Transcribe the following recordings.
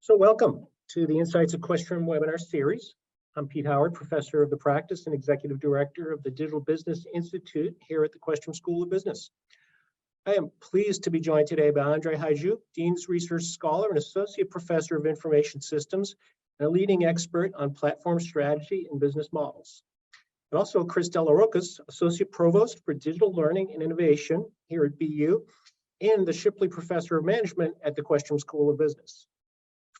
So welcome to the Insights of Questrom webinar series. I'm Pete Howard, Professor of the Practice and Executive Director of the Digital Business Institute here at the Questrom School of Business. I am pleased to be joined today by Andrei Hagiu, Dean's Research Scholar and Associate Professor of Information Systems, and a leading expert on platform strategy and business models. And also Chrysanthos Dellarocas, Associate Provost for Digital Learning and Innovation here at BU, and the Shipley Professor of Management at the Questrom School of Business.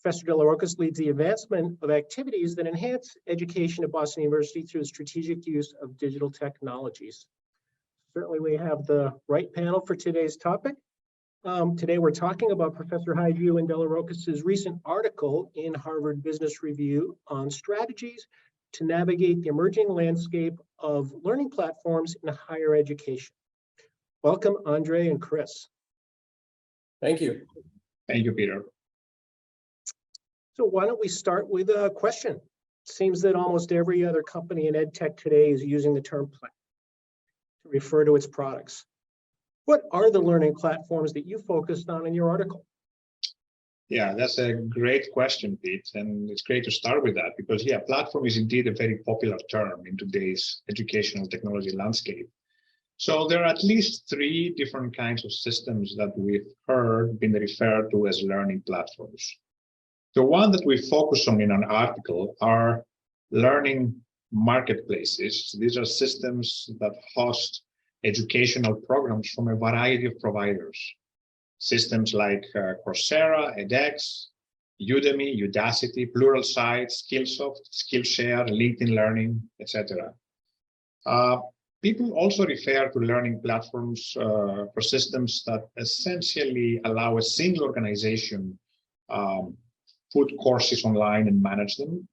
Professor Dellarocas leads the advancement of activities that enhance education at Boston University through the strategic use of digital technologies. Certainly we have the right panel for today's topic. Today we're talking about Professor Hagiu and Dellarocas' recent article in Harvard Business Review on strategies to navigate the emerging landscape of learning platforms in higher education. Welcome, Andrei and Chris. Thank you. Thank you, Peter. So why don't we start with a question? It seems that almost every other company in ed tech today is using the term platform to refer to its products. What are the learning platforms that you focused on in your article? Yeah, that's a great question, Pete. And it's great to start with that because, yeah, platform is indeed a very popular term in today's educational technology landscape. So there are at least three different kinds of systems that we've heard been referred to as learning platforms. The one that we focus on in an article are learning marketplaces. These are systems that host educational programs from a variety of providers. Systems like Coursera, edX, Udemy, Udacity, Pluralsight, Skillsoft, Skillshare, LinkedIn Learning, etc. People also refer to learning platforms for systems that essentially allow a single organization put courses online and manage them.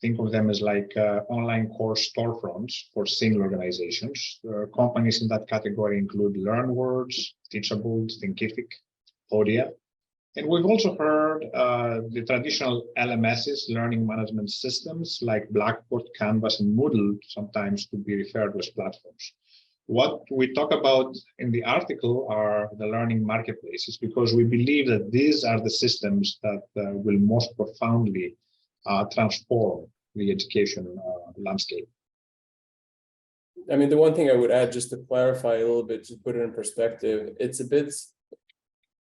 Think of them as like online course storefronts for single organizations. Companies in that category include LearnWords, Teachable, Thinkific, Podia. And we've also heard the traditional LMSs, learning management systems like Blackboard, Canvas, and Moodle sometimes to be referred to as platforms. What we talk about in the article are the learning marketplaces because we believe that these are the systems that will most profoundly transform the education landscape. I mean, the one thing I would add, just to clarify a little bit, to put it in perspective, it's a bit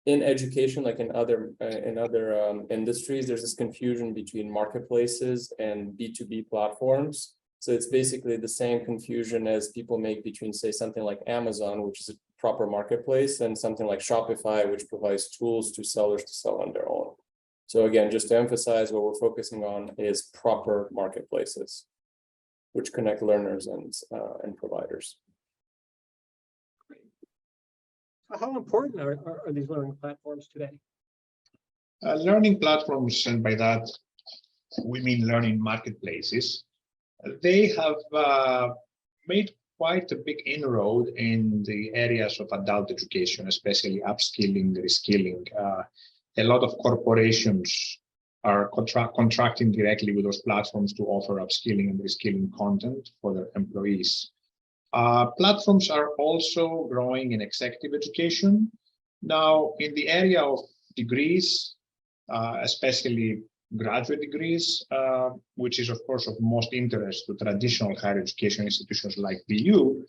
in education, like in other industries, there's this confusion between marketplaces and B2B platforms. So it's basically the same confusion as people make between, say, something like Amazon, which is a proper marketplace, and something like Shopify, which provides tools to sellers to sell on their own. So again, just to emphasize, what we're focusing on is proper marketplaces, which connect learners and providers. So how important are these learning platforms today? Learning platforms, and by that we mean learning marketplaces, they have made quite a big inroad in the areas of adult education, especially upskilling, reskilling. A lot of corporations are contracting directly with those platforms to offer upskilling and reskilling content for their employees. Platforms are also growing in executive education. Now, in the area of degrees, especially graduate degrees, which is, of course, of most interest to traditional higher education institutions like BU,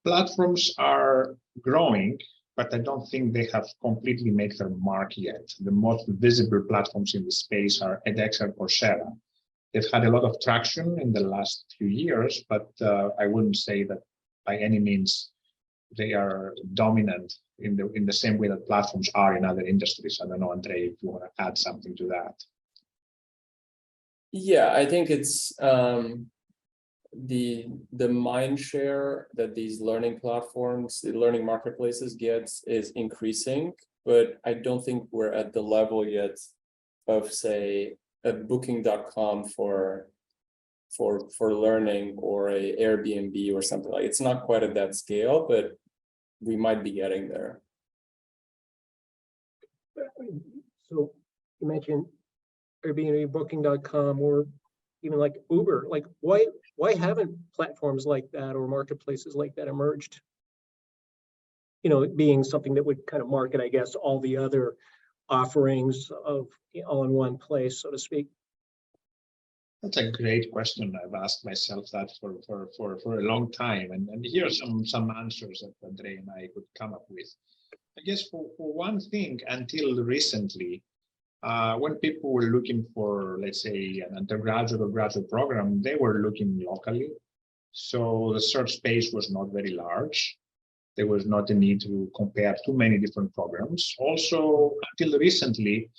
platforms are growing, but I don't think they have completely made their mark yet. The most visible platforms in the space are edX and Coursera. They've had a lot of traction in the last few years, but I wouldn't say that by any means they are dominant in the same way that platforms are in other industries. I don't know, Andrei, if you want to add something to that. Yeah, I think it's the mind share that these learning platforms, the learning marketplaces gets is increasing, but I don't think we're at the level yet of, say, a booking.com for learning or a Airbnb or something like. It's not quite at that scale, but we might be getting there. So you mentioned Airbnb, Booking.com, or even like Uber. Like, why haven't platforms like that or marketplaces like that emerged? You know, being something that would kind of market, I guess, all the other offerings of all in one place, so to speak? That's a great question. I've asked myself that for a long time, and here are some answers that Andrei and I could come up with. I guess for one thing, until recently, when people were looking for, let's say, an undergraduate or graduate program, they were looking locally. So the search space was not very large. There was not a need to compare too many different programs. Also, until recently,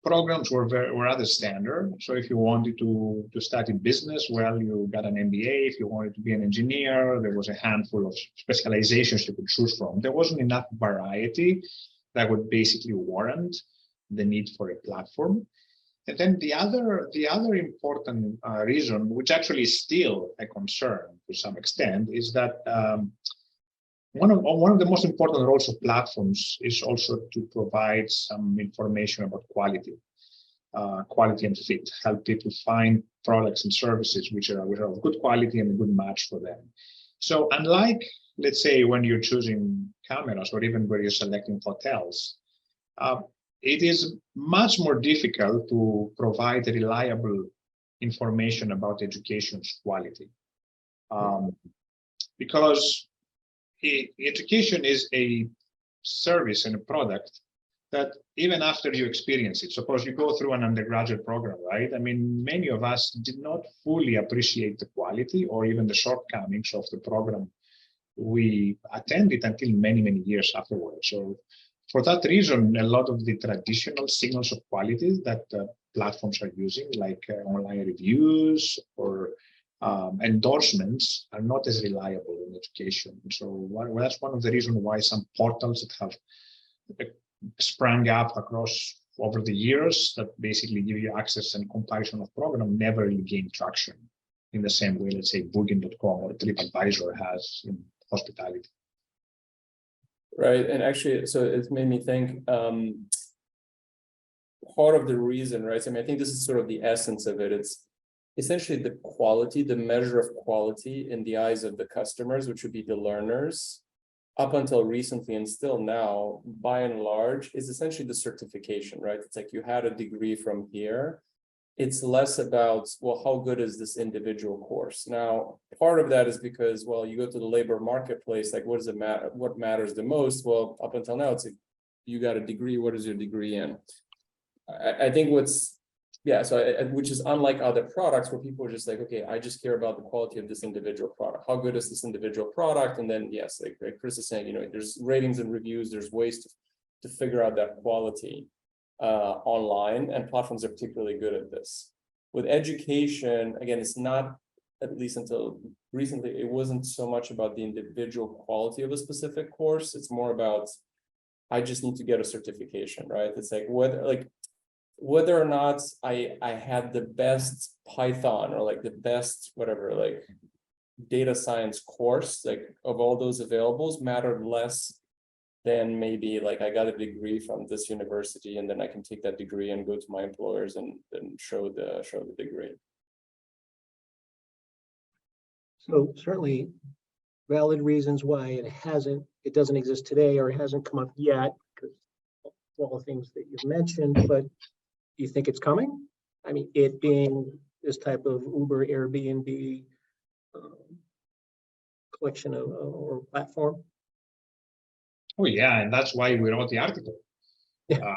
programs were rather standard. So if you wanted to study business, well, you got an MBA. If you wanted to be an engineer, there was a handful of specializations you could choose from. There wasn't enough variety that would basically warrant the need for a platform. And then the other important reason, which actually is still a concern to some extent, is that one of the most important roles of platforms is also to provide some information about quality and fit, help people find products and services which are of good quality and a good match for them. So unlike, let's say, when you're choosing cameras or even where you're selecting hotels, it is much more difficult to provide reliable information about education's quality. Because education is a service and a product that even after you experience it, suppose you go through an undergraduate program, right? I mean, many of us did not fully appreciate the quality or even the shortcomings of the program we attended until many, many years afterwards. So for that reason, a lot of the traditional signals of quality that platforms are using, like online reviews or endorsements, are not as reliable in education. So that's one of the reasons why some portals that have sprang up across over the years that basically give you access and comparison of program never really gained traction in the same way, let's say, Booking.com or TripAdvisor has in hospitality. Right, and actually, so it made me think, part of the reason, right? I mean, I think this is sort of the essence of it. It's essentially the quality, the measure of quality in the eyes of the customers, which would be the learners, up until recently and still now, by and large, is essentially the certification, right? It's like you had a degree from here. It's less about, well, how good is this individual course? Now, part of that is because, well, you go to the labor marketplace, like what does it matter? What matters the most? Well, up until now, it's like, you got a degree, what is your degree in? I think which is unlike other products where people are just like, okay, I just care about the quality of this individual product. How good is this individual product? And then, yes, like Chris is saying, there's ratings and reviews, there's ways to figure out that quality online, and platforms are particularly good at this. With education, again, it's not, at least until recently, it wasn't so much about the individual quality of a specific course. It's more about, I just need to get a certification, right? It's like whether or not I had the best Python or like the best whatever, like data science course, like of all those availables, mattered less than maybe like I got a degree from this university and then I can take that degree and go to my employers and show the degree. So certainly valid reasons why it doesn't exist today, or it hasn't come up yet, because of all the things that you've mentioned. But do you think it's coming? I mean, it being this type of Uber, Airbnb collection or platform? Oh yeah, and that's why we wrote the article. Yeah.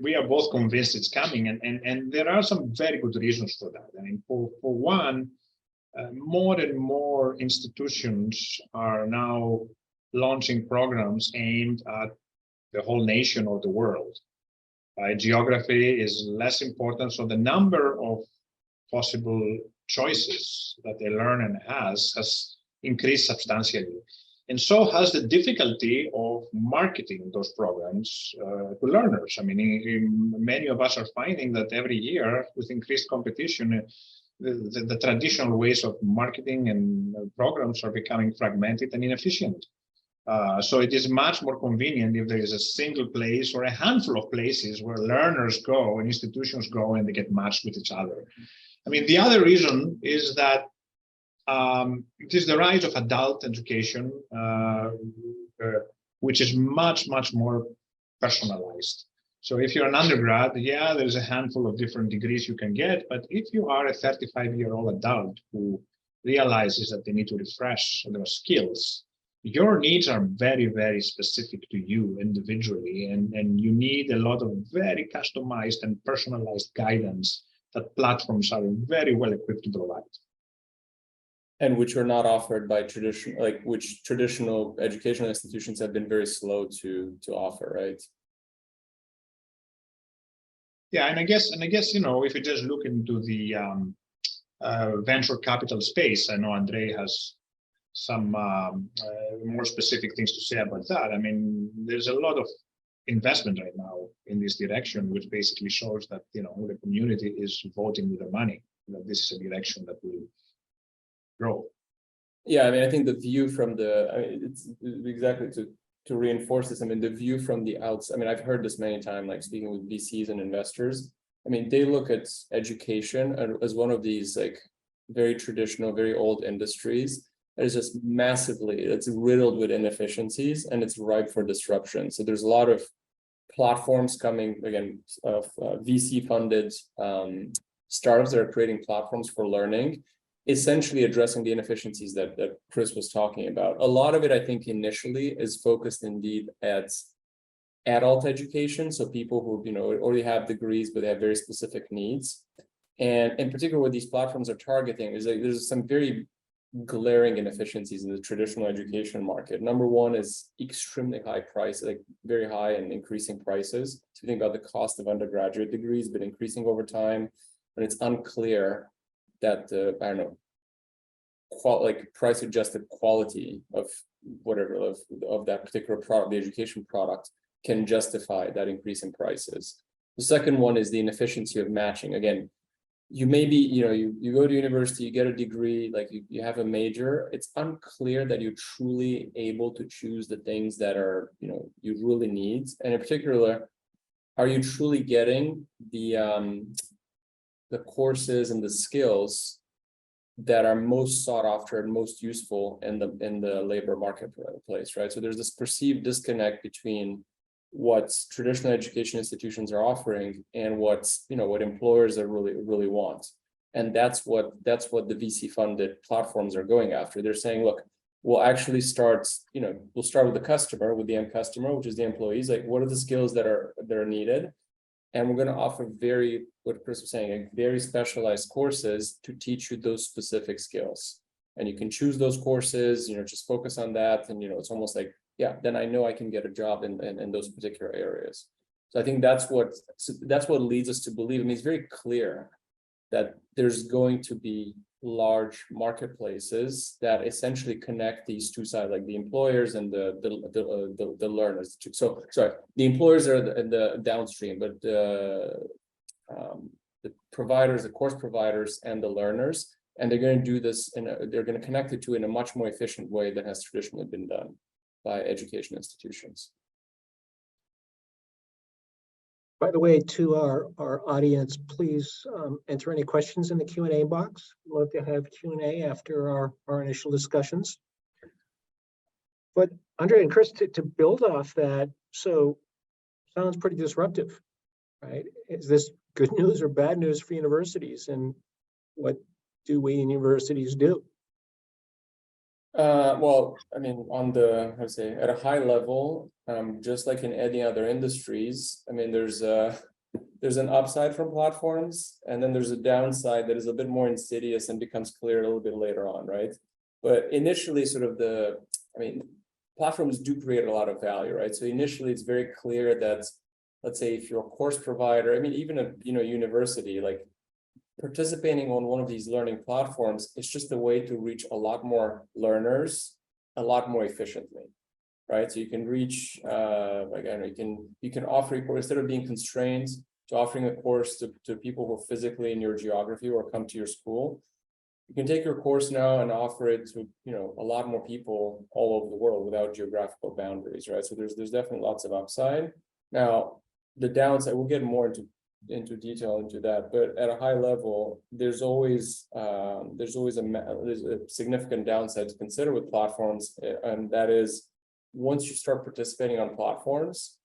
We are both convinced it's coming, and there are some very good reasons for that. I mean, for one, more and more institutions are now launching programs aimed at the whole nation or the world. Geography is less important, so the number of possible choices that a learner has increased substantially. And so has the difficulty of marketing those programs to learners. I mean, many of us are finding that every year with increased competition, the traditional ways of marketing and programs are becoming fragmented and inefficient. So it is much more convenient if there is a single place or a handful of places where learners go and institutions go and they get matched with each other. I mean, the other reason is that it is the rise of adult education, which is much more personalized. So if you're an undergrad, yeah, there's a handful of different degrees you can get. But if you are a 35-year-old adult who realizes that they need to refresh their skills, your needs are very, very specific to you individually. And you need a lot of very customized and personalized guidance that platforms are very well equipped to provide. And which are not offered by traditional, like which traditional educational institutions have been very slow to offer, right? Yeah, and I guess if you just look into the venture capital space, I know Andrei has some more specific things to say about that. I mean, there's a lot of investment right now in this direction, which basically shows that the community is voting with their money. That this is a direction that will grow. Yeah, I mean, I think the view from it's exactly to reinforce this. I mean, the view from the outside. I mean, I've heard this many times, like speaking with VCs and investors. I mean, they look at education as one of these like very traditional, very old industries that is just massively, it's riddled with inefficiencies and it's ripe for disruption. So there's a lot of platforms coming, again, of VC-funded startups that are creating platforms for learning, essentially addressing the inefficiencies that Chris was talking about. A lot of it, I think, initially is focused indeed at adult education. So people who, already have degrees, but they have very specific needs. And in particular, what these platforms are targeting is like, there's some very glaring inefficiencies in the traditional education market. Number one is extremely high price, like very high and increasing prices. So you think about the cost of undergraduate degrees, but increasing over time, and it's unclear that like price adjusted quality of whatever of that particular product, the education product, can justify that increase in prices. The second one is the inefficiency of matching. Again, you may be, you go to university, you get a degree, like you have a major, it's unclear that you're truly able to choose the things that are, you really need. And in particular, are you truly getting the courses and the skills that are most sought after and most useful in the labor marketplace, right? So there's this perceived disconnect between what traditional education institutions are offering and what employers are really want. And that's what the VC funded platforms are going after. They're saying, look, we'll actually start, we'll start with the customer, with the end customer, which is the employees. Like, what are the skills that are needed? And we're going to offer what Chris was saying, like very specialized courses to teach you those specific skills. And you can choose those courses, just focus on that. And, it's almost like, yeah, then I know I can get a job in those particular areas. So I think that's what leads us to believe. I mean, it's very clear that there's going to be large marketplaces that essentially connect these two sides, like the employers and the learners. So sorry, the employers are in the downstream, but the providers, the course providers, and the learners, and they're going to do this they're going to connect it to in a much more efficient way than has traditionally been done by education institutions. By the way, to our audience, please enter any questions in the Q&A box. We'd love to have Q&A after our initial discussions. But Andrei and Chris, to build off that, so sounds pretty disruptive, right? Is this good news or bad news for universities? And what do we in universities do? Well, I mean, at a high level, just like in any other industries, I mean, there's an upside from platforms, and then there's a downside that is a bit more insidious and becomes clear a little bit later on, right? But initially, platforms do create a lot of value, right? So initially, it's very clear that, let's say, if you're a course provider, I mean, even a university, like, participating on one of these learning platforms is just a way to reach a lot more learners a lot more efficiently, right? So you can reach, you can offer a course, instead of being constrained to offering a course to people who are physically in your geography or come to your school. You can take your course now and offer it to a lot more people all over the world without geographical boundaries, right? So there's definitely lots of upside. Now, the downside, we'll get more into detail into that, but at a high level, there's always a significant downside to consider with platforms, and that is, once you start participating on platforms,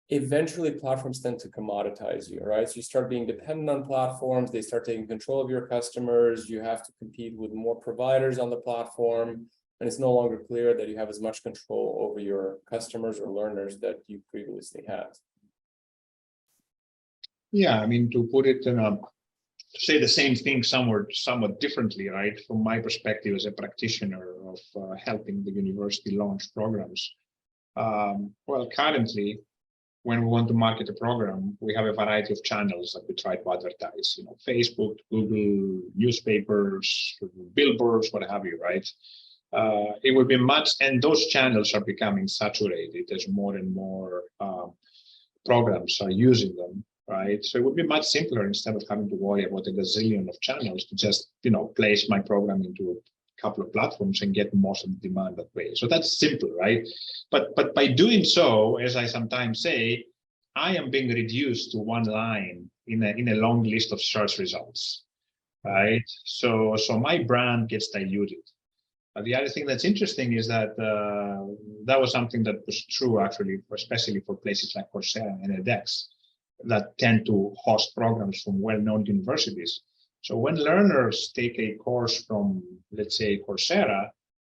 eventually platforms tend to commoditize you, right? So you start being dependent on platforms, they start taking control of your customers, you have to compete with more providers on the platform, and it's no longer clear that you have as much control over your customers or learners that you previously had. Yeah, I mean, to put it in a, to say the same thing somewhat differently, right? From my perspective as a practitioner of helping the university launch programs. Well, currently, when we want to market a program, we have a variety of channels that we try to advertise, you know, Facebook, Google, newspapers, billboards, what have you, right? It would be much, and those channels are becoming saturated as more and more programs are using them, right? So it would be much simpler, instead of having to worry about a gazillion of channels, to just, you know, place my program into a couple of platforms and get most of the demand that way. So that's simple, right? But by doing so, as I sometimes say, I am being reduced to one line in a long list of search results, right? So my brand gets diluted. The other thing that's interesting is that that was something that was true, actually, especially for places like Coursera and edX that tend to host programs from well-known universities. So when learners take a course from, let's say, Coursera,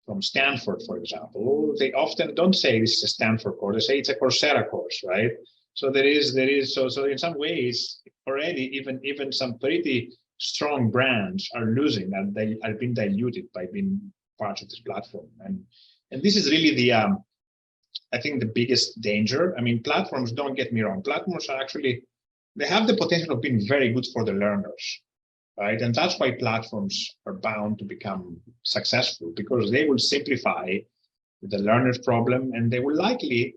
from Stanford, for example, they often don't say this is a Stanford course, they say it's a Coursera course, right? So so in some ways, already even some pretty strong brands are losing, and they are being diluted by being part of this platform. And this is really the I think the biggest danger. I mean, platforms, don't get me wrong, platforms are actually, they have the potential of being very good for the learners, right? And that's why platforms are bound to become successful, because they will simplify the learner's problem, and they will likely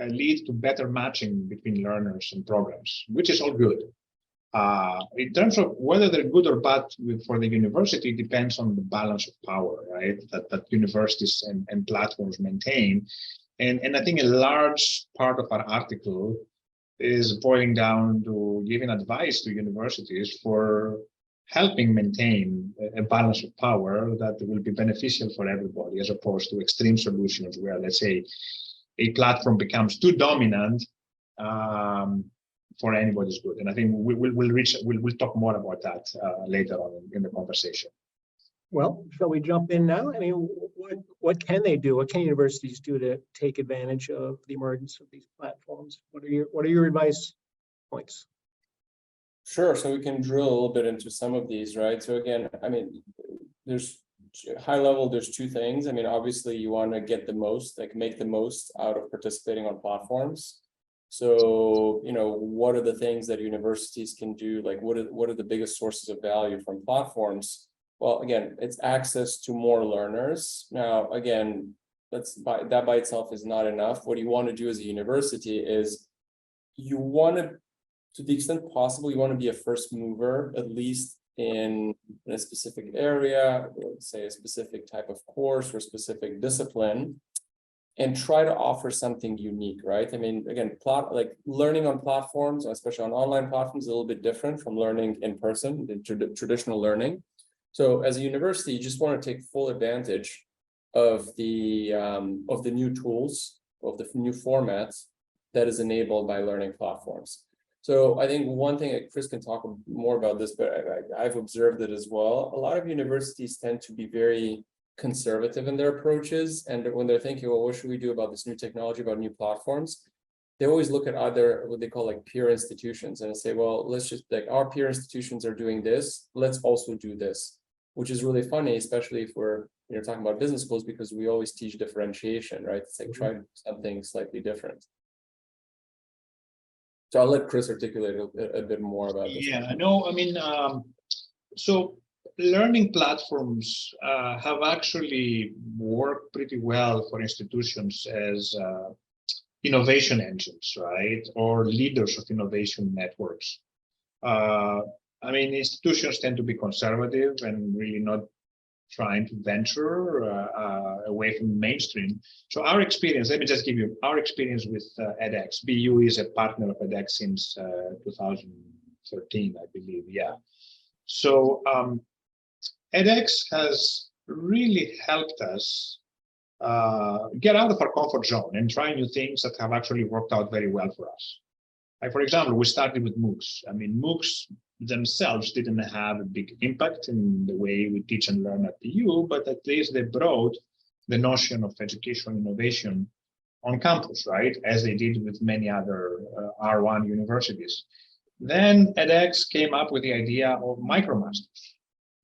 lead to better matching between learners and programs, which is all good. In terms of whether they're good or bad for the university, depends on the balance of power, right? That universities and platforms maintain. And I think a large part of our article is boiling down to giving advice to universities for helping maintain a balance of power that will be beneficial for everybody, as opposed to extreme solutions where, let's say, a platform becomes too dominant for anybody's good. And I think we'll talk more about that later on in the conversation. Well, shall we jump in now? I mean, what can they do? What can universities do to take advantage of the emergence of these platforms? What are your advice points? Sure. So we can drill a little bit into some of these, right? So again, I mean, there's high level, there's two things. I mean, obviously you want to get the most, like make the most out of participating on platforms. So, you know, what are the things that universities can do? Like what are the biggest sources of value from platforms? Well, again, it's access to more learners. Now, again, that by itself is not enough. What you want to do as a university is you want to the extent possible, you want to be a first mover, at least in a specific area, say a specific type of course or specific discipline, and try to offer something unique, right? I mean, again, like learning on platforms, especially on online platforms, is a little bit different from learning in person, the traditional learning. So as a university, you just want to take full advantage of the new tools, of the new formats that is enabled by learning platforms. So I think one thing, Chris can talk more about this, but I've observed it as well. A lot of universities tend to be very conservative in their approaches. And when they're thinking, well, what should we do about this new technology, about new platforms? They always look at other, what they call like peer institutions, and say, well, let's just, like, our peer institutions are doing this, let's also do this, which is really funny, especially if we're talking about business schools, because we always teach differentiation, right? It's like try something slightly different. So I'll let Chris articulate a bit more about this. Yeah, no, I mean, so learning platforms have actually worked pretty well for institutions as innovation engines, right? Or leaders of innovation networks. I mean, institutions tend to be conservative and really not trying to venture away from mainstream. So our experience, let me just give you our experience with edX. BU is a partner of edX since 2013, I believe, yeah. So edX has really helped us get out of our comfort zone and try new things that have actually worked out very well for us. Like, for example, we started with MOOCs. I mean, MOOCs themselves didn't have a big impact in the way we teach and learn at PU, but at least they brought the notion of educational innovation on campus, right? As they did with many other R1 universities. Then edX came up with the idea of micromasters,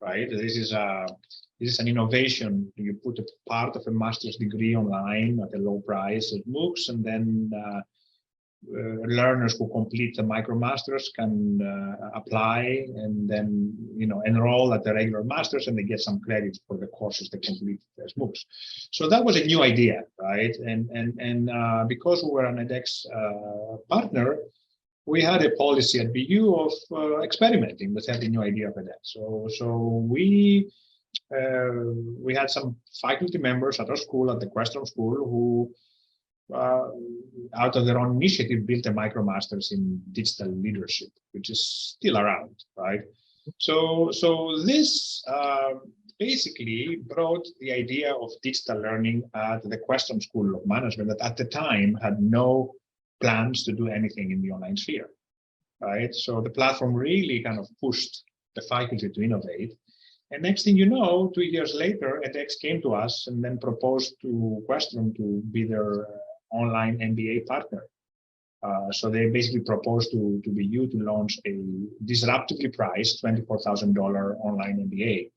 right? This is an innovation. You put a part of a master's degree online at a low price at MOOCs, and then learners who complete the micromasters can apply and then enroll at the regular masters, and they get some credit for the courses they complete as MOOCs. So that was a new idea, right? And because we were an edX partner, we had a policy at BU of experimenting with every new idea of edX. So we had some faculty members at our school, at the Questrom school, who out of their own initiative built a micromasters in digital leadership, which is still around, right? So this basically brought the idea of digital learning at the Questrom School of Management that at the time had no plans to do anything in the online sphere, right? So the platform really kind of pushed the faculty to innovate. And next thing you know, 2 years later, edX came to us and then proposed to Questrom to be their online MBA partner. So they basically proposed to BU to launch a disruptively priced $24,000 online MBA.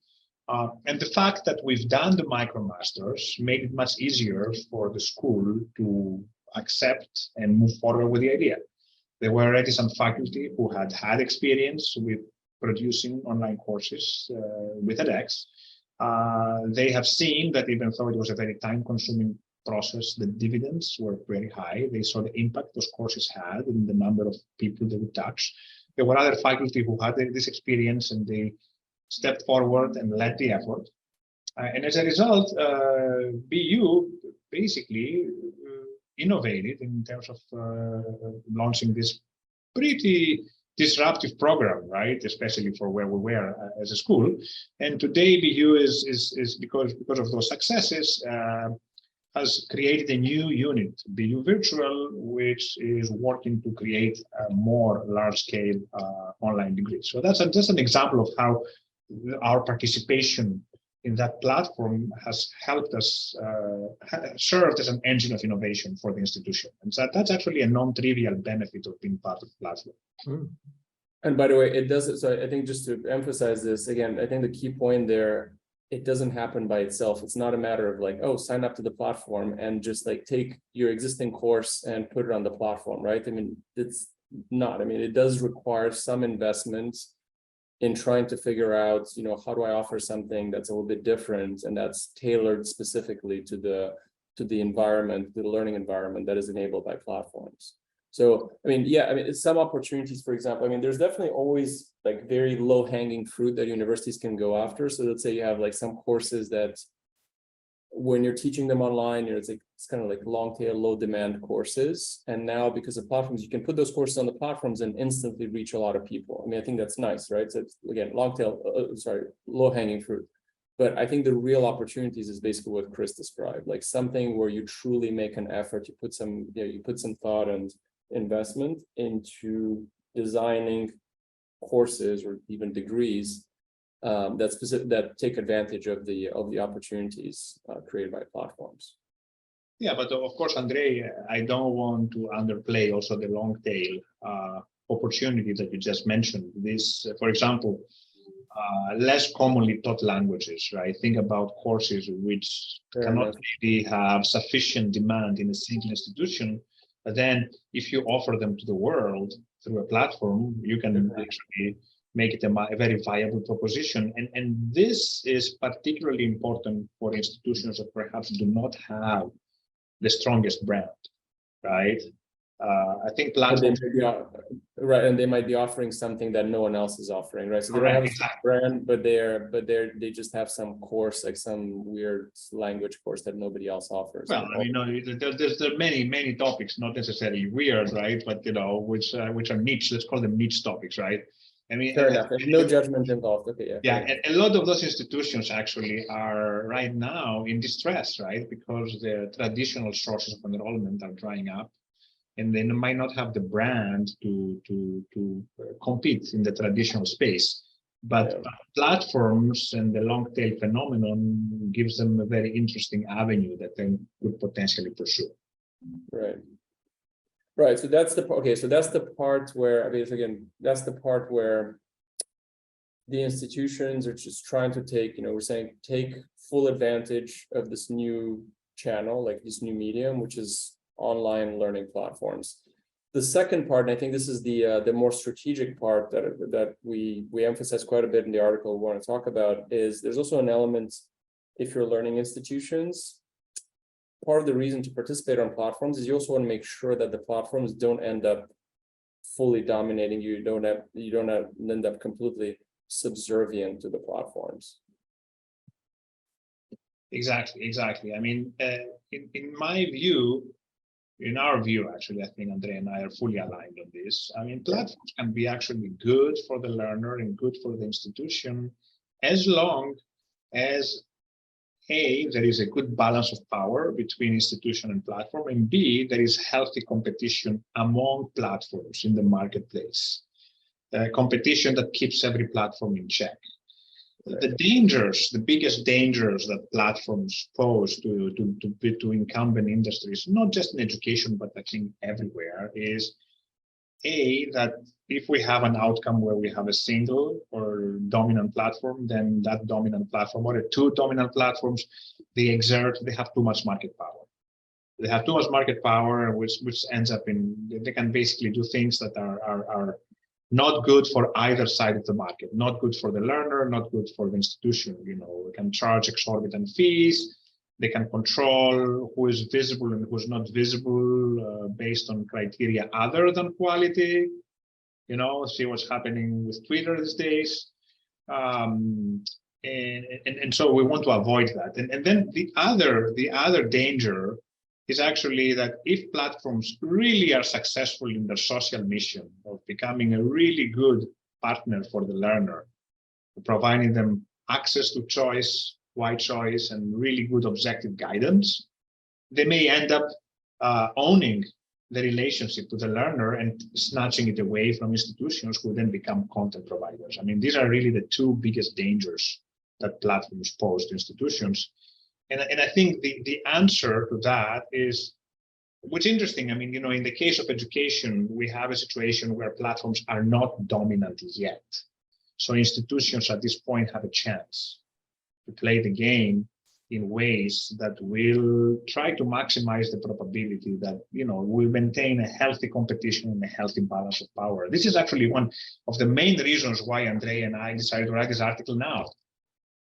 And the fact that we've done the micromasters made it much easier for the school to accept and move forward with the idea. There were already some faculty who had experience with producing online courses with edX. They have seen that even though it was a very time-consuming process, the dividends were very high. They saw the impact those courses had and the number of people they would touch. There were other faculty who had this experience, and they stepped forward and led the effort. And as a result, BU basically innovated in terms of launching this pretty disruptive program, right? Especially for where we were as a school. And today, BU is because of those successes, has created a new unit, BU Virtual, which is working to create a more large-scale online degrees. So that's just an example of how our participation in that platform has helped us, served as an engine of innovation for the institution. And so that's actually a non-trivial benefit of being part of the platform. Mm. And by the way, it does. So I think just to emphasize this again, I think the key point there, it doesn't happen by itself. It's not a matter of like, oh, sign up to the platform and just like take your existing course and put it on the platform, right? I mean, it's not. I mean, it does require some investment in trying to figure out, how do I offer something that's a little bit different and that's tailored specifically to the environment, the learning environment that is enabled by platforms. So, I mean, yeah, I mean, it's some opportunities, for example, I mean, there's definitely always like very low hanging fruit that universities can go after. So let's say you have like some courses that when you're teaching them online, it's kind of like long tail, low demand courses. And now because of platforms, you can put those courses on the platforms and instantly reach a lot of people. I mean, I think that's nice, right? So it's, again, low hanging fruit. But I think the real opportunities is basically what Chris described, like something where you truly make an effort, you put some thought and investment into designing courses or even degrees that take advantage of the opportunities created by platforms. Yeah, but of course, Andrei, I don't want to underplay also the long tail opportunity that you just mentioned. This, for example, less commonly taught languages, right? Think about courses which cannot really have sufficient demand in a single institution. But then if you offer them to the world through a platform, you can actually make it a very viable proposition. And this is particularly important for institutions that perhaps do not have the strongest brand, right? I think platforms, right, and they might be offering something that no one else is offering, right? So they don't have a brand, but they just have some course, like some weird language course that nobody else offers. Well, there's many topics, not necessarily weird, right? But which are niche. Let's call them niche topics, right? I mean, Fair enough. There's no judgment involved. Okay, yeah. yeah, and a lot of those institutions actually are right now in distress, right? Because the traditional sources of enrollment are drying up, and they might not have the brand to compete in the traditional space. But Yeah. platforms and the long tail phenomenon gives them a very interesting avenue that they could potentially pursue. Right. Right. So that's the okay. So that's the part where, I mean, again, that's the part where the institutions are just trying to take, we're saying take full advantage of this new channel, like this new medium, which is online learning platforms. The second part, and I think this is the more strategic part that we emphasize quite a bit in the article we want to talk about, is there's also an element, if you're learning institutions, part of the reason to participate on platforms is you also want to make sure that the platforms don't end up fully dominating you. You don't end up completely subservient to the platforms. Exactly. I mean, in my view, in our view, actually, I think Andrei and I are fully aligned on this. I mean, platforms can be actually good for the learner and good for the institution, as long as A, there is a good balance of power between institution and platform, and B, there is healthy competition among platforms in the marketplace. Competition that keeps every platform in check. The dangers, the biggest dangers that platforms pose to incumbent industries, not just in education, but I think everywhere, is A, that if we have an outcome where we have a single or dominant platform, then that dominant platform or the two dominant platforms, they have too much market power. They have too much market power, which ends up in, they can basically do things that are not good for either side of the market, not good for the learner, not good for the institution. They can charge exorbitant fees. They can control who is visible and who's not visible based on criteria other than quality. See what's happening with Twitter these days. And so we want to avoid that. And then the other danger is actually that if platforms really are successful in their social mission of becoming a really good partner for the learner, providing them access to choice, wide choice, and really good objective guidance, they may end up owning the relationship with the learner and snatching it away from institutions who then become content providers. I mean, these are really the two biggest dangers that platforms pose to institutions. And I think the answer to that is, what's interesting, I mean, in the case of education, we have a situation where platforms are not dominant yet. So institutions at this point have a chance to play the game in ways that will try to maximize the probability that, we'll maintain a healthy competition and a healthy balance of power. This is actually one of the main reasons why Andrei and I decided to write this article now.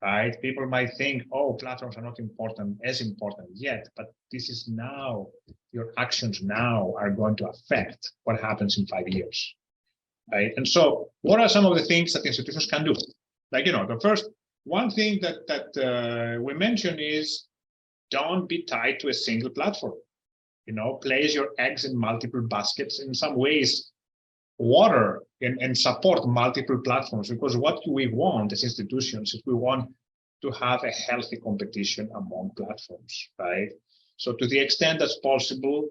Right? People might think, oh, platforms are not as important yet, but this is now, your actions now are going to affect what happens in 5 years. Right? And so what are some of the things that institutions can do? Like, the first one thing that we mentioned is don't be tied to a single platform. Place your eggs in multiple baskets. In some ways, water and support multiple platforms, because what do we want as institutions is we want to have a healthy competition among platforms, right? So to the extent that's possible,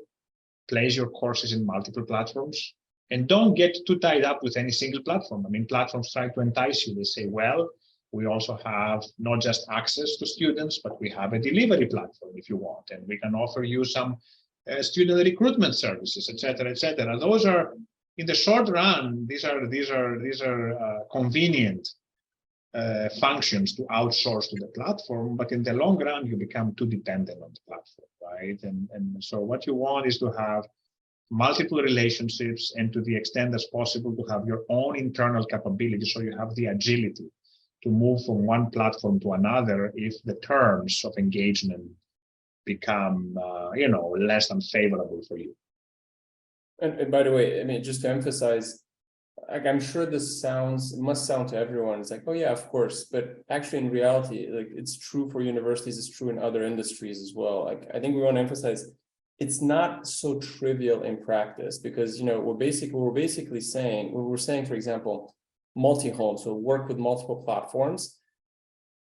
place your courses in multiple platforms and don't get too tied up with any single platform. I mean, platforms try to entice you. They say, well, we also have not just access to students, but we have a delivery platform if you want, and we can offer you some student recruitment services, et cetera, et cetera. Those are, in the short run, these are convenient functions to outsource to the platform, but in the long run, you become too dependent on the platform, right? And so what you want is to have multiple relationships, and to the extent that's possible, to have your own internal capability, so you have the agility to move from one platform to another if the terms of engagement become, less than favorable for you. And by the way, I mean, just to emphasize, like, I'm sure this must sound to everyone, it's like, oh yeah, of course, but actually in reality, like, it's true for universities, it's true in other industries as well. Like, I think we want to emphasize, it's not so trivial in practice, because, we're basically saying, for example, multi-home, so work with multiple platforms.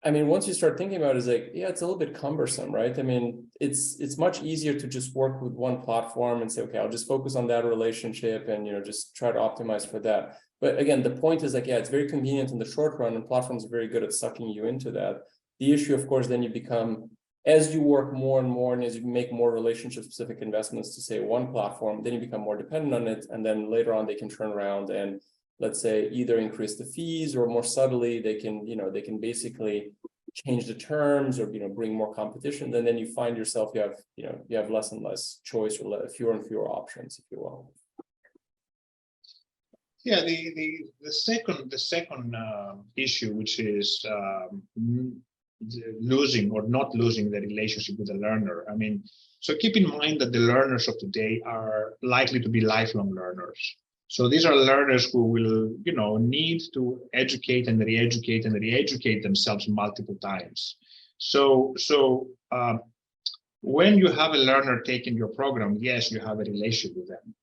I mean, once you start thinking about it, it's like, yeah, it's a little bit cumbersome, right? I mean, it's much easier to just work with one platform and say, okay, I'll just focus on that relationship and, just try to optimize for that. But again, the point is like, yeah, it's very convenient in the short run, and platforms are very good at sucking you into that. The issue, of course, then you become, as you work more and more, and as you make more relationship-specific investments to say one platform, then you become more dependent on it, and then later on they can turn around and, let's say, either increase the fees, or more subtly, they can basically change the terms, or bring more competition. And then you find yourself you have less and less choice, or fewer and fewer options, if you will. Yeah, the second issue, which is losing or not losing the relationship with the learner. I mean, so keep in mind that the learners of today are likely to be lifelong learners. So these are learners who will, need to educate and re-educate and re-educate themselves multiple times. So when you have a learner taking your program, yes, you have a relationship with them.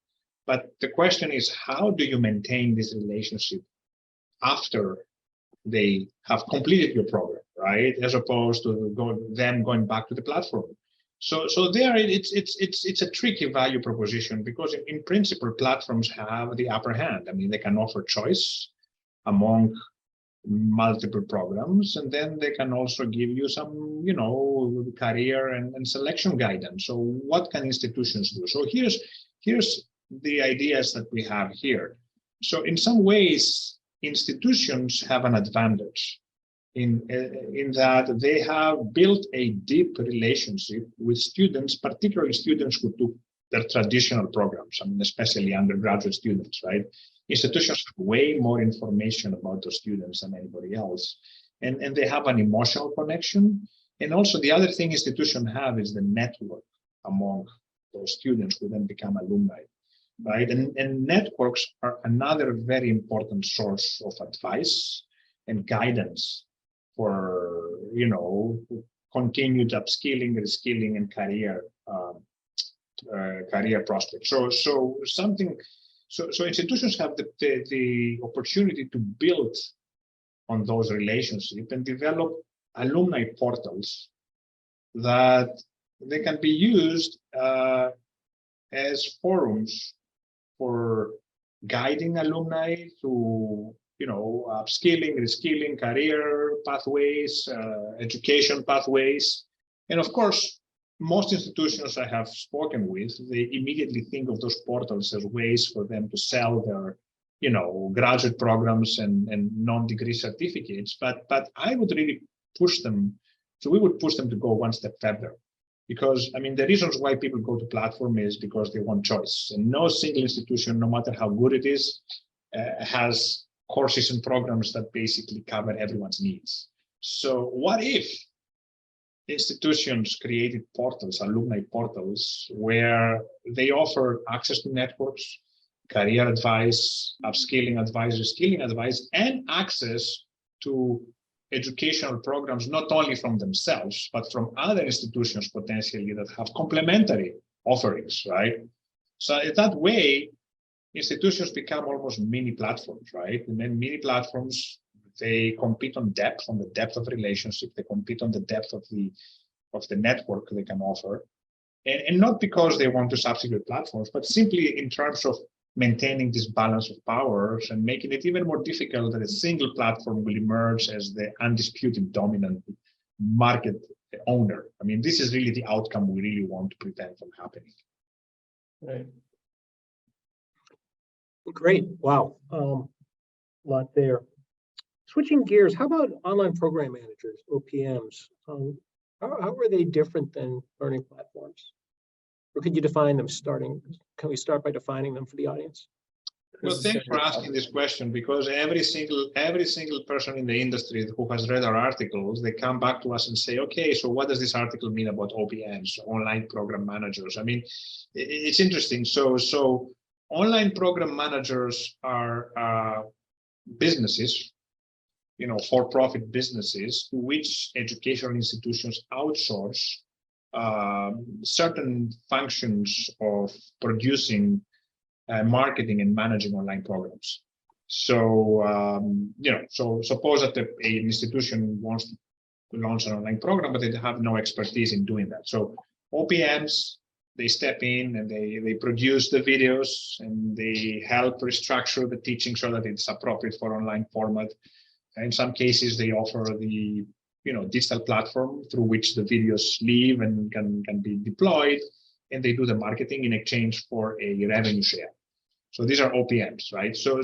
But the question is, how do you maintain this relationship after they have completed your program, right? As opposed to them going back to the platform. So there, it's a tricky value proposition, because in principle, platforms have the upper hand. I mean, they can offer choice among multiple programs, and then they can also give you some, career and selection guidance. So what can institutions do? So here's the ideas that we have here. So in some ways, institutions have an advantage in that they have built a deep relationship with students, particularly students who took their traditional programs. I mean, especially undergraduate students, right? Institutions have way more information about those students than anybody else. And they have an emotional connection. And also the other thing institutions have is the network among those students who then become alumni, right? And networks are another very important source of advice and guidance for, continued upskilling, reskilling, and career prospects. So institutions have the opportunity to build on those relationships and develop alumni portals that they can be used as forums for guiding alumni to, upskilling, reskilling, career pathways, education pathways. And of course, most institutions I have spoken with, they immediately think of those portals as ways for them to sell their, graduate programs and non-degree certificates. But I would really push them. So we would push them to go one step further. Because, I mean, the reasons why people go to platform is because they want choice. And no single institution, no matter how good it is, has courses and programs that basically cover everyone's needs. So what if institutions created portals, alumni portals, where they offer access to networks, career advice, upskilling advice, reskilling advice, and access to educational programs, not only from themselves, but from other institutions potentially that have complementary offerings, right? So in that way, institutions become almost mini platforms, right? And then mini platforms, they compete on the depth of relationship, they compete on the depth of the network they can offer. And not because they want to substitute platforms, but simply in terms of maintaining this balance of powers and making it even more difficult that a single platform will emerge as the undisputed dominant market owner. I mean, this is really the outcome we really want to prevent from happening. Right. Great. Wow. A lot there. Switching gears, how about online program managers, OPMs? How are they different than learning platforms? Or could you define them can we start by defining them for the audience? Well, thanks for asking this question, because every single person in the industry who has read our articles, they come back to us and say, okay, so what does this article mean about OPMs, online program managers? I mean, it's interesting. So online program managers are businesses, for-profit businesses to which educational institutions outsource certain functions of producing, marketing, and managing online programs. So, so suppose that an institution wants to launch an online program, but they have no expertise in doing that. So OPMs, they step in and they produce the videos and they help restructure the teaching so that it's appropriate for online format. And in some cases, they offer the digital platform through which the videos live and can be deployed, and they do the marketing in exchange for a revenue share. So these are OPMs, right? So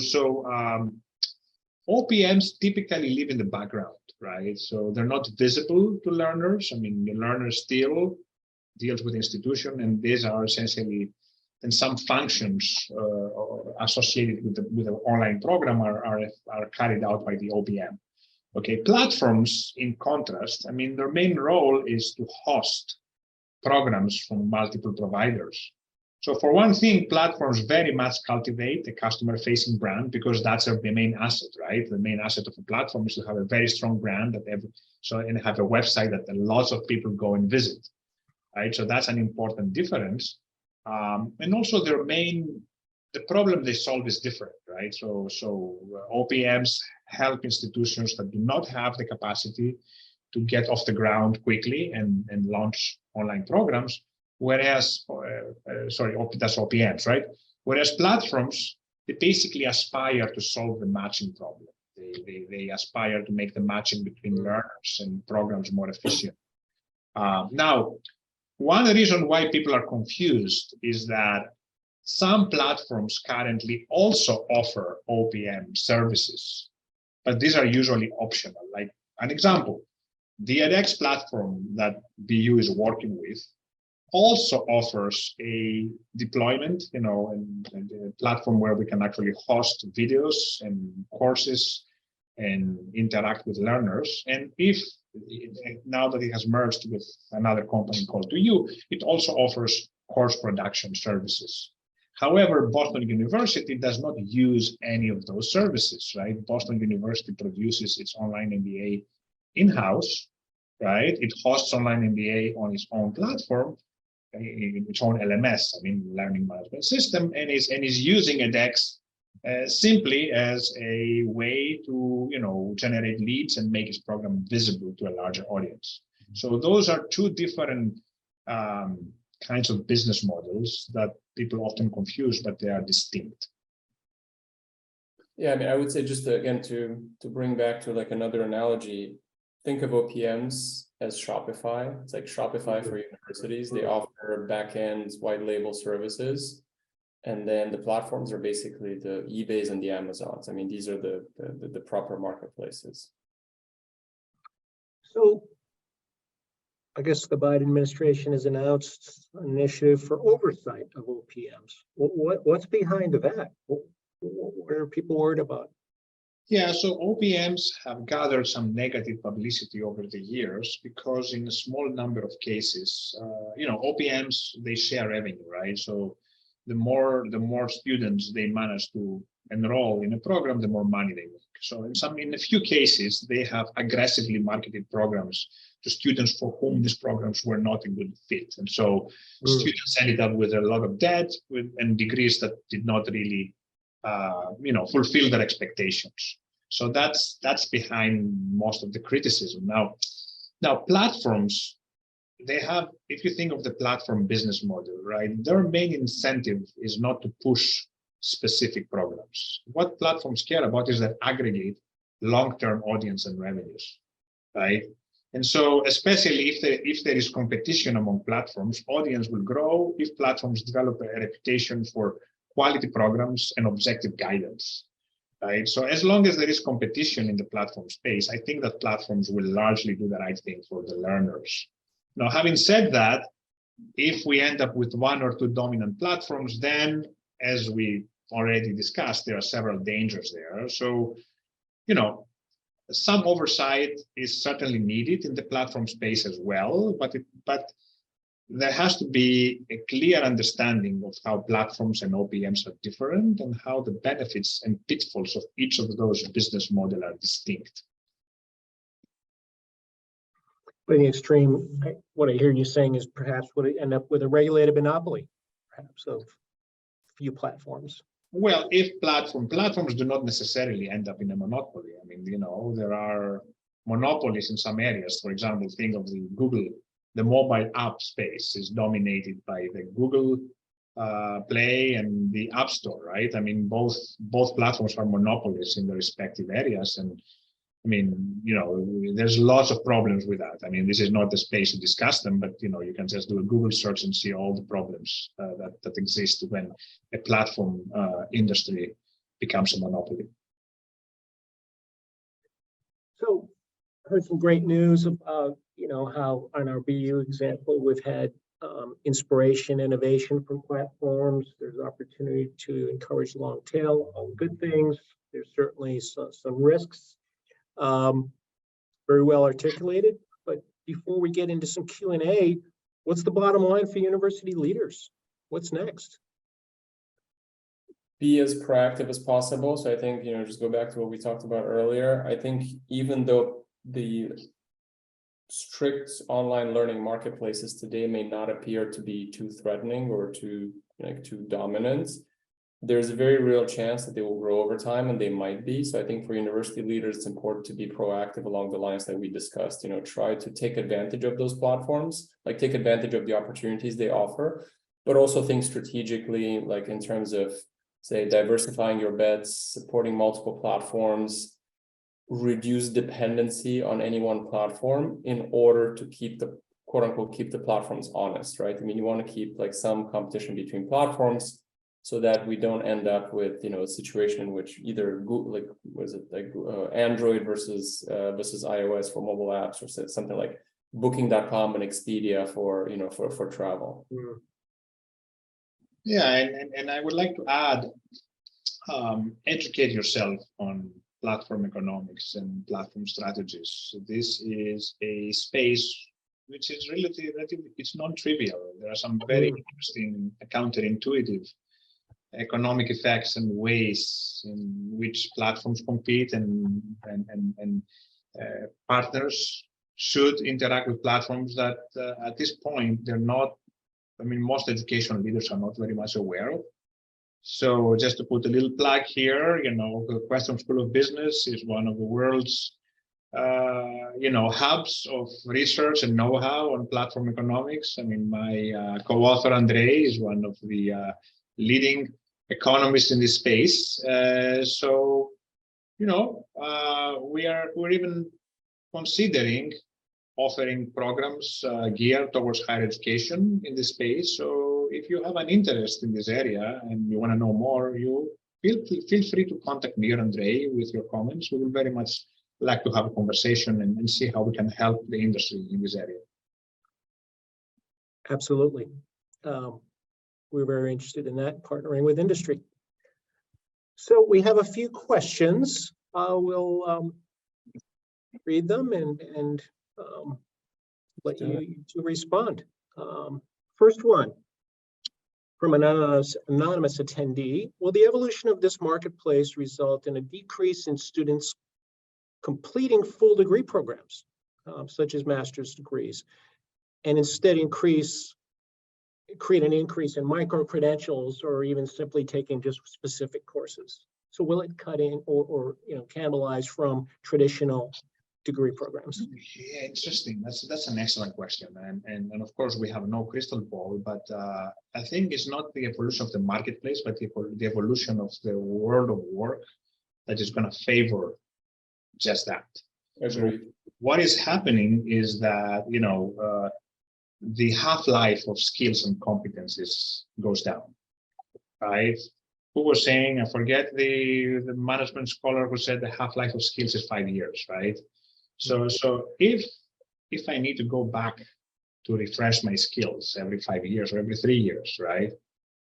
OPMs typically live in the background, right? So they're not visible to learners. I mean, the learner still deals with institution, and these are essentially, and some functions associated with the online program are carried out by the OPM. Okay, platforms, in contrast, I mean, their main role is to host programs from multiple providers. So for one thing, platforms very much cultivate a customer-facing brand because that's the main asset, right? The main asset of a platform is to have a very strong brand and have a website that lots of people go and visit, right? So that's an important difference. And also the problem they solve is different, right? So OPMs help institutions that do not have the capacity to get off the ground quickly and launch online programs, whereas, that's OPMs, right? Whereas platforms, they basically aspire to solve the matching problem. They aspire to make the matching between learners and programs more efficient. Now, one reason why people are confused is that some platforms currently also offer OPM services, but these are usually optional. Like an example, the edX platform that BU is working with also offers a deployment, and a platform where we can actually host videos and courses and interact with learners. And now that it has merged with another company called DBI, it also offers course production services. However, Boston University does not use any of those services, right? Boston University produces its online MBA in-house, right? It hosts online MBA on its own platform, its own LMS, learning management system, and is using edX simply as a way to, generate leads and make its program visible to a larger audience. So those are two different kinds of business models that people often confuse, but they are distinct. Yeah, I would say just again to bring back to like another analogy, think of OPMs as Shopify. It's like Shopify for universities. They offer backend white label services. And then the platforms are basically the eBays and the Amazons. These are the proper marketplaces. So I guess the Biden administration has announced an initiative for oversight of OPMs. What's behind that? What are people worried about? Yeah, so OPMs have gathered some negative publicity over the years because in a small number of cases, OPMs, they share revenue, right? So the more students they manage to enroll in a program, the more money they make. So in a few cases, they have aggressively marketed programs to students for whom these programs were not a good fit. And so students ended up with a lot of debt and degrees that did not really fulfill their expectations. So that's behind most of the criticism. Now platforms, they have, if you think of the platform business model, right, their main incentive is not to push specific programs. What platforms care about is that aggregate long-term audience and revenues, right? And so especially if there is competition among platforms, audience will grow if platforms develop a reputation for quality programs and objective guidance, right? So as long as there is competition in the platform space, I think that platforms will largely do the right thing for the learners. Now, having said that, if we end up with one or two dominant platforms, then as we already discussed, there are several dangers there. So, some oversight is certainly needed in the platform space as well, but there has to be a clear understanding of how platforms and OPMs are different and how the benefits and pitfalls of each of those business models are distinct. But in the extreme, what I hear you saying is perhaps would it end up with a regulated monopoly, perhaps of few platforms. Well, if platforms do not necessarily end up in a monopoly. I mean, there are monopolies in some areas. For example, think of the mobile app space is dominated by the Google Play and the App Store, right? I mean, both platforms are monopolies in their respective areas. And I mean, there's lots of problems with that. I mean, this is not the space to discuss them, but you can just do a Google search and see all the problems that exist when a platform industry becomes a monopoly. So, heard some great news about how on our BU example we've had inspiration, innovation from platforms. There's opportunity to encourage long tail, all good things. There's certainly some risks. Very well articulated, but before we get into some Q&A, what's the bottom line for university leaders? What's next? Be as proactive as possible. So I think, just go back to what we talked about earlier. I think even though the strict online learning marketplaces today may not appear to be too threatening or too dominant, there's a very real chance that they will grow over time, and they might be. So I think for university leaders, it's important to be proactive along the lines that we discussed. Try to take advantage of those platforms, like take advantage of the opportunities they offer, but also think strategically, like in terms of, say, diversifying your bets, supporting multiple platforms, reduce dependency on any one platform in order to keep the quote unquote keep the platforms honest, right? I mean, you want to keep like some competition between platforms, so that we don't end up with a situation in which either Google, Android versus iOS for mobile apps, or something like Booking.com and Expedia for travel. Yeah, and I would like to add, educate yourself on platform economics and platform strategies. So this is a space which is relatively it's non-trivial. There are some very interesting, counterintuitive economic effects and ways in which platforms compete, and partners should interact with platforms that at this point they're not. I mean, most educational leaders are not very much aware of. So just to put a little plug here, the Questrom School of Business is one of the world's hubs of research and know-how on platform economics. I mean, my co-author Andrei is one of the leading economists in this space. So we're even considering offering programs geared towards higher education in this space. So if you have an interest in this area and you want to know more, you feel free to contact me or Andrei with your comments. We will very much like to have a conversation and see how we can help the industry in this area. Absolutely. We're very interested in that, partnering with industry. So we have a few questions. We'll read them and let you to respond. First one, from an anonymous attendee: will the evolution of this marketplace result in a decrease in students completing full degree programs, such as master's degrees, and instead create an increase in micro-credentials, or even simply taking just specific courses? So will it cut in or cannibalize from traditional degree programs? Yeah, interesting. That's an excellent question, and of course we have no crystal ball, but I think it's not the evolution of the marketplace, but the evolution of the world of work that is going to favor just that. Agreed. So what is happening is that the half-life of skills and competencies goes down, right? Who was saying, I forget the management scholar who said the half-life of skills is 5 years, right? So if I need to go back to refresh my skills every 5 years or every 3 years, right?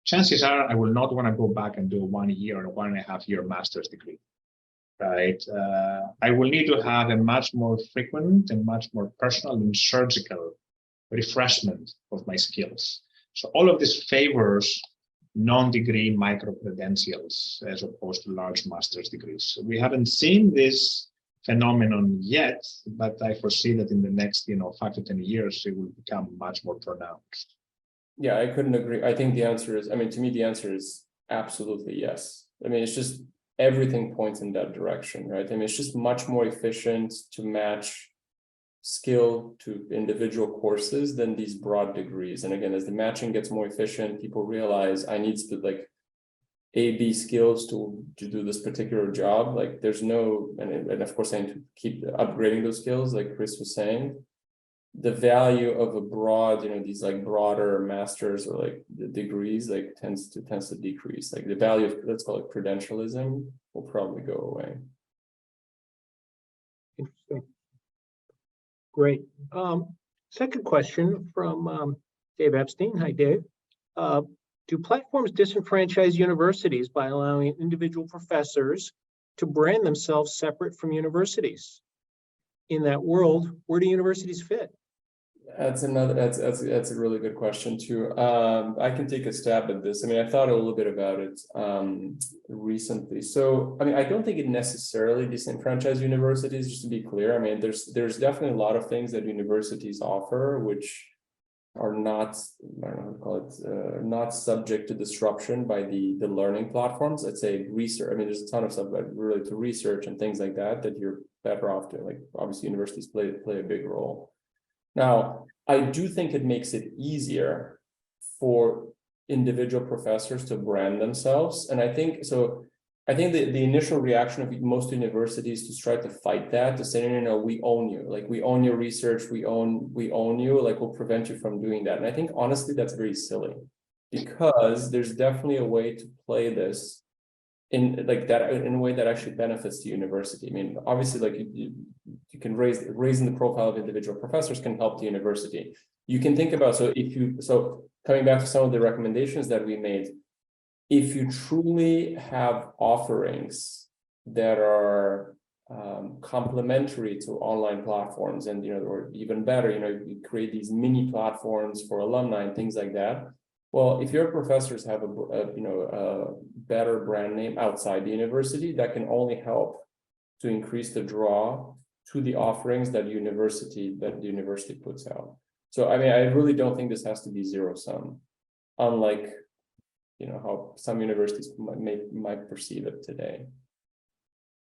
Chances are I will not want to go back and do a 1 year or 1.5 year master's degree, right? I will need to have a much more frequent and much more personal and surgical refreshment of my skills. So all of this favors non-degree micro-credentials as opposed to large master's degrees. So we haven't seen this phenomenon yet, but I foresee that in the next 5 to 10 years, it will become much more pronounced. Yeah, I couldn't agree. I think the answer is, to me, the answer is Absolutely, yes. I mean, it's just everything points in that direction, right? I mean, it's just much more efficient to match skill to individual courses than these broad degrees. And again, as the matching gets more efficient, people realize I need like A, B skills to do this particular job. Like there's no, and of course I need to keep upgrading those skills, like Chris was saying. The value of a broad, these like broader masters or like the degrees like tends to decrease. Like the value of, let's call it credentialism, will probably go away. Interesting. Great. Second question from Dave Epstein. Hi, Dave. Do platforms disenfranchise universities by allowing individual professors to brand themselves separate from universities? In that world, where do universities fit? That's a really good question too. I can take a stab at this. I mean, I thought a little bit about it recently. So, I mean, I don't think it necessarily disenfranchises universities, just to be clear. I mean, there's definitely a lot of things that universities offer which are not, I don't know how to call it, not subject to disruption by the learning platforms. Let's say research. I mean, there's a ton of stuff related to research and things like that you're better off doing. Like obviously universities play a big role. Now, I do think it makes it easier for individual professors to brand themselves. And I think the initial reaction of most universities to try to fight that, to say, no, we own you. Like we own your research, we own you, like we'll prevent you from doing that. And I think honestly, that's very silly because there's definitely a way to play this in like that in a way that actually benefits the university. I mean, obviously, like you can raising the profile of individual professors can help the university. You can think about, so coming back to some of the recommendations that we made, if you truly have offerings that are complementary to online platforms, and or even better, you create these mini platforms for alumni and things like that. Well, if your professors have a better brand name outside the university, that can only help to increase the draw to the offerings that the university puts out. So, I mean, I really don't think this has to be zero sum, unlike how some universities might perceive it today.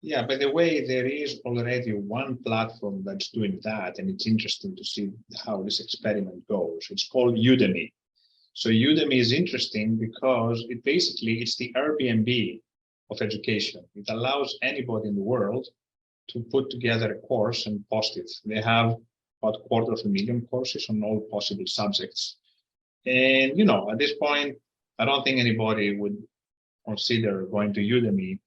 Yeah, by the way, there is already one platform that's doing that, and it's interesting to see how this experiment goes. It's called Udemy. So Udemy is interesting because it's the Airbnb of education. It allows anybody in the world to put together a course and post it. They have about 250,000 courses on all possible subjects. And, at this point, I don't think anybody would consider going to Udemy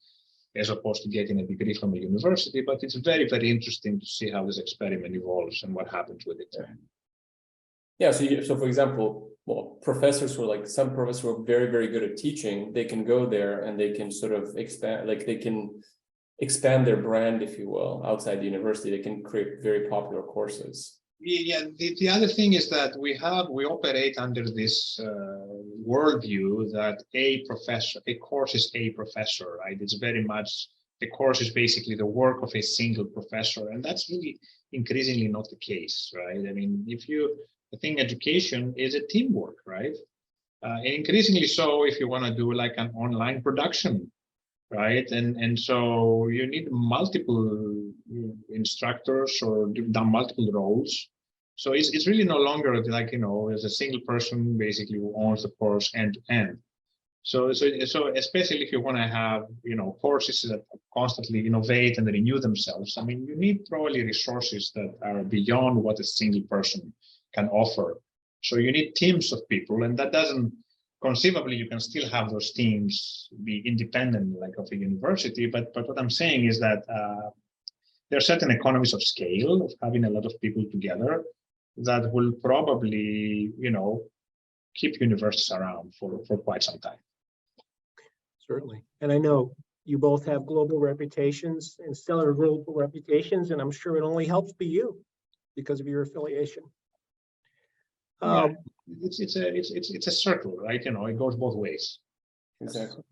as opposed to getting a degree from a university, but it's very, very interesting to see how this experiment evolves and what happens with it. Yeah, so for example, professors who are some professors who are very, very good at teaching, they can go there and they can sort of expand, they can expand their brand, if you will, outside the university. They can create very popular courses. Yeah, the other thing is that we operate under this worldview that a course is a professor, right? It's very much, the course is basically the work of a single professor, and that's really increasingly not the case, right? I mean, I think education is a teamwork, right? And increasingly so if you want to do like an online production, right? And so you need multiple instructors or multiple roles. So it's really no longer like, as a single person basically who owns the course end to end. So especially if you want to have, courses that constantly innovate and renew themselves, I mean, you need probably resources that are beyond what a single person can offer. So you need teams of people, and that doesn't, conceivably, you can still have those teams be independent, like of a university. But what I'm saying is that there are certain economies of scale of having a lot of people together that will probably, keep universities around for quite some time. Certainly. And I know you both have global reputations and stellar global reputations, and I'm sure it only helps be you because of your affiliation. Yeah, it's a circle, right? It goes both ways. Exactly.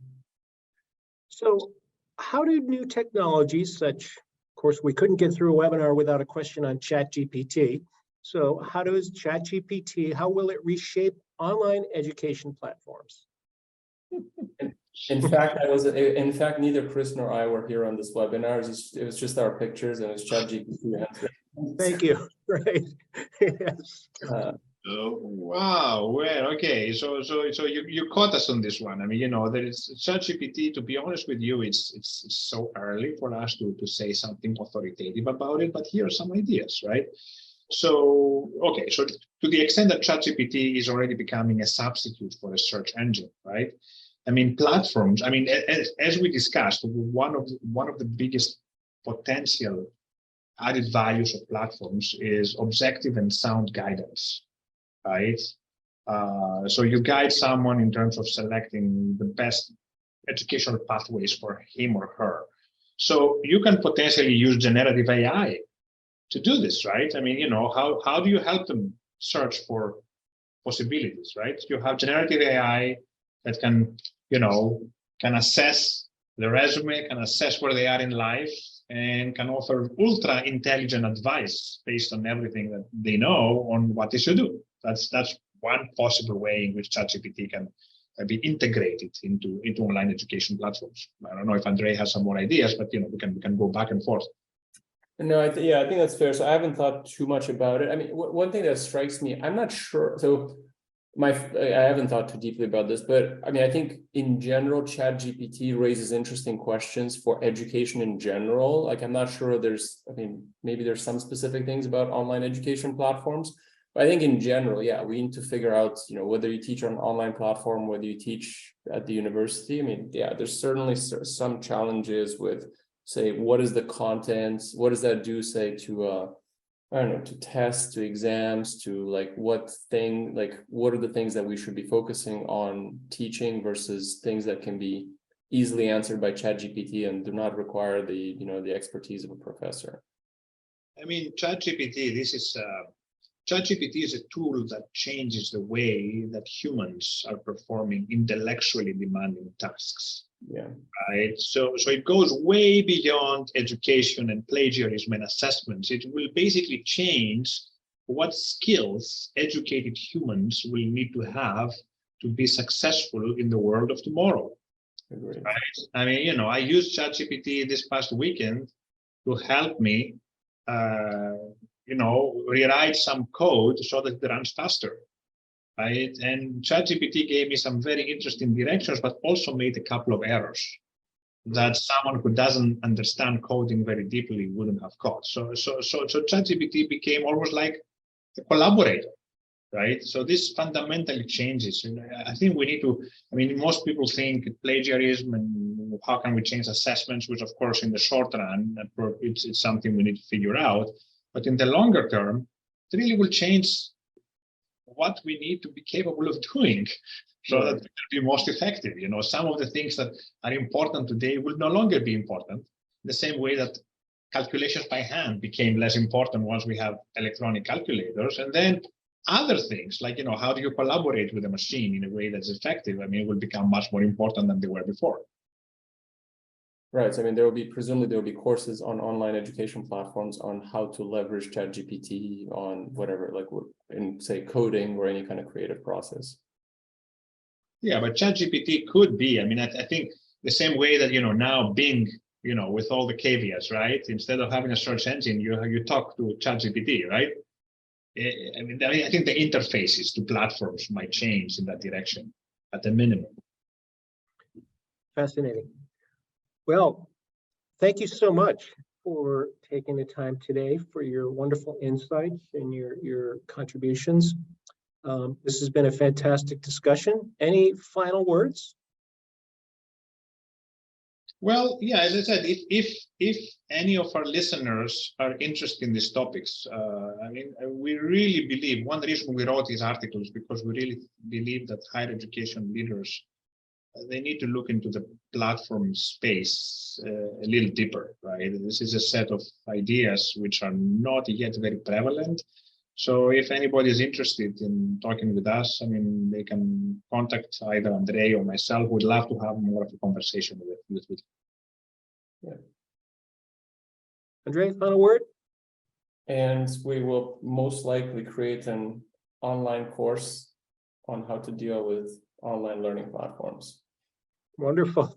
So how do new technologies such, of course, we couldn't get through a webinar without a question on ChatGPT. So how will it reshape online education platforms? In fact, in fact, neither Chris nor I were here on this webinar. It was just our pictures and it's ChatGPT answering. Thank you. Right. Yes. Oh, wow. Well, okay. So you caught us on this one. I mean, there is ChatGPT. To be honest with you, it's so early for us to say something authoritative about it. But here are some ideas, right? So, okay. So to the extent that ChatGPT is already becoming a substitute for a search engine, right? I mean, platforms. I mean, as we discussed, one of the biggest potential added values of platforms is objective and sound guidance. Right? So you guide someone in terms of selecting the best educational pathways for him or her. So you can potentially use generative AI to do this, right? I mean, how do you help them search for possibilities, right? You have generative AI that can assess the resume, can assess where they are in life, and can offer ultra intelligent advice based on everything that they know on what they should do. That's one possible way in which ChatGPT can be integrated into online education platforms. I don't know if Andrei has some more ideas, but we can go back and forth. No, I think that's fair. So I haven't thought too much about it. I mean, one thing that strikes me, I'm not sure. So I haven't thought too deeply about this, but I mean, I think in general, ChatGPT raises interesting questions for education in general. Like, I'm not sure maybe there's some specific things about online education platforms, but I think in general, yeah, we need to figure out, whether you teach on an online platform, whether you teach at the university. I mean, yeah, there's certainly some challenges with, say, what is the content? What does that do, say, to I don't know, to tests, to exams, to what are the things that we should be focusing on teaching versus things that can be easily answered by ChatGPT and do not require the expertise of a professor. I mean, ChatGPT is a tool that changes the way that humans are performing intellectually demanding tasks. Yeah. Right. So it goes way beyond education and plagiarism and assessments. It will basically change what skills educated humans will need to have to be successful in the world of tomorrow. Agreed. Right. I mean, I used ChatGPT this past weekend to help me rewrite some code so that it runs faster, right? And ChatGPT gave me some very interesting directions, but also made a couple of errors that someone who doesn't understand coding very deeply wouldn't have caught. So ChatGPT became almost like a collaborator, right? So this fundamentally changes. I think we need to, most people think plagiarism and how can we change assessments, which of course in the short run, it's something we need to figure out. But in the longer term, it really will change what we need to be capable of doing so that we can be most effective. Some of the things that are important today will no longer be important, the same way that calculations by hand became less important once we have electronic calculators. And then other things like, how do you collaborate with a machine in a way that's effective? It will become much more important than they were before. Right. So, presumably there will be courses on online education platforms on how to leverage ChatGPT on whatever, in say coding or any kind of creative process. Yeah, but ChatGPT could be, I think the same way that, now Bing, with all the caveats, right? Instead of having a search engine, you talk to ChatGPT, right? I think the interfaces to platforms might change in that direction at the minimum. Fascinating. Well, thank you so much for taking the time today for your wonderful insights and your contributions. This has been a fantastic discussion. Any final words? Well, yeah, as I said, if any of our listeners are interested in these topics, we really believe, one reason we wrote these articles, because we really believe that higher education leaders, they need to look into the platform space a little deeper, right? This is a set of ideas which are not yet very prevalent. So if anybody is interested in talking with us, they can contact either Andrei or myself. We'd love to have more of a conversation with you. Yeah. Andrei, final word? And we will most likely create an online course on how to deal with online learning platforms. Wonderful.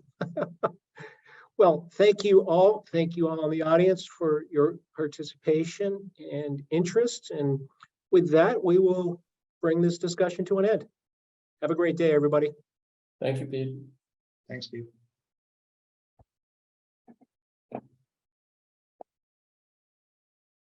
Well, thank you all. Thank you all in the audience for your participation and interest. And with that, we will bring this discussion to an end. Have a great day, everybody. Thank you, Pete. Thanks, Pete.